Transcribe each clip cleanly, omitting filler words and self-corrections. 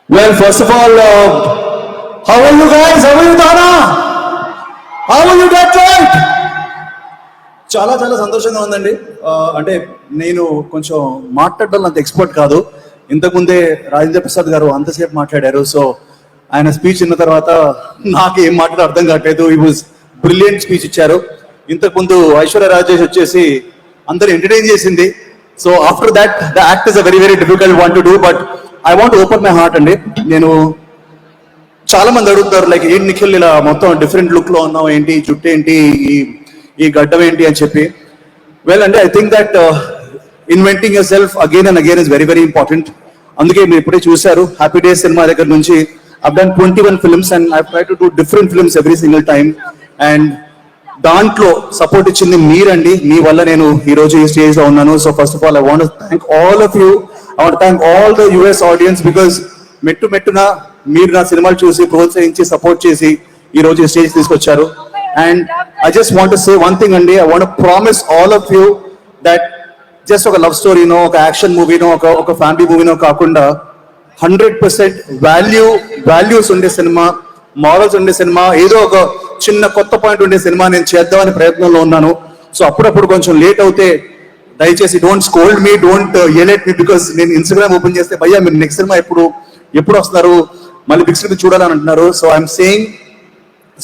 Well, first of all, how are you guys? How are you, Dana? How are you, Detroit? చాలా చాలా సంతోషంగా ఉందండి. అంటే నేను కొంచెం మాట్లాడడం అంత ఎక్స్పర్ట్ కాదు. ఇంతకుముందే రాజేంద్ర ప్రసాద్ గారు అంతసేపు మాట్లాడారు. సో ఆయన స్పీచ్ విన్న తర్వాత నాకు ఏం మాట్లాడో అర్థం కావట్లేదు. ఈ వాజ్ బ్రిలియంట్ స్పీచ్ ఇచ్చారు. ఇంతకుముందు ఐశ్వర్య రాజేష్ వచ్చేసి అందరు ఎంటర్టైన్ చేసింది. So after that the act is a very very difficult one to do, but I want open my heart అండి. నేను చాలా మంది అడుగుతారు లైక్ ఏంటి నిఖిల్ ఇలా మొత్తం డిఫరెంట్ లుక్ లో ఉన్నావు, ఏంటి జుట్టు ఏంటి, ఈ గడ్డం ఏంటి అని చెప్పి. వెల్ అంటే I think that inventing your self again and again is very very important. అందుకే మీరు ఇప్పుడే చూశారు హ్యాపీ డేస్ సినిమా దగ్గర నుంచి I've done 21 films and I've tried to do different films every single time. And దాంట్లో support ఇచ్చింది మీరండి. మీ వల్ల నేను ఈ రోజు ఈ స్టేజ్ లో ఉన్నాను. So first of all I want thank all of you. I want thank all the US audience because మెట్టున మీరు నా సినిమాలు చూసి ప్రోత్సహించి సపోర్ట్ చేసి ఈ రోజు ఈ స్టేజ్ తీసుకొచ్చారు. And I just want to say one thing అండి. I want promise all of you that just ఒక లవ్ స్టోరీనో, ఒక యాక్షన్ మూవీనో, ఒక ఫ్యామిలీ మూవీనో కాకుండా 100% వాల్యూస్ ఉండే సినిమా, మారల్స్ ఉండే సినిమా, ఏదో ఒక చిన్న కొత్త పాయింట్ ఉండే సినిమా నేను చేద్దామని ప్రయత్నంలో ఉన్నాను. సో అప్పుడప్పుడు కొంచెం లేట్ అవుతే దయచేసి don't scold me, don't L at me, because నేను ఇన్స్టాగ్రామ్ ఓపెన్ చేస్తే భయ్యా మీరు నెక్స్ట్ సినిమా ఎప్పుడు వస్తున్నారు, మళ్ళీ బిగ్ స్క్రీన్ చూడాలని అంటున్నారు. So I'm saying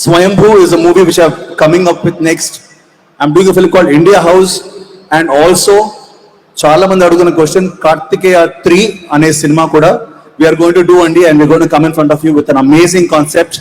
Swayambhu is a movie which I coming up with next. I'm doing a film called India house. And also చాలా మంది అడుగుతున్న క్వశ్చన్, కార్తికేయ 3 అనే సినిమా కూడా we are going to do, and we're going to come in front of you with an amazing concept.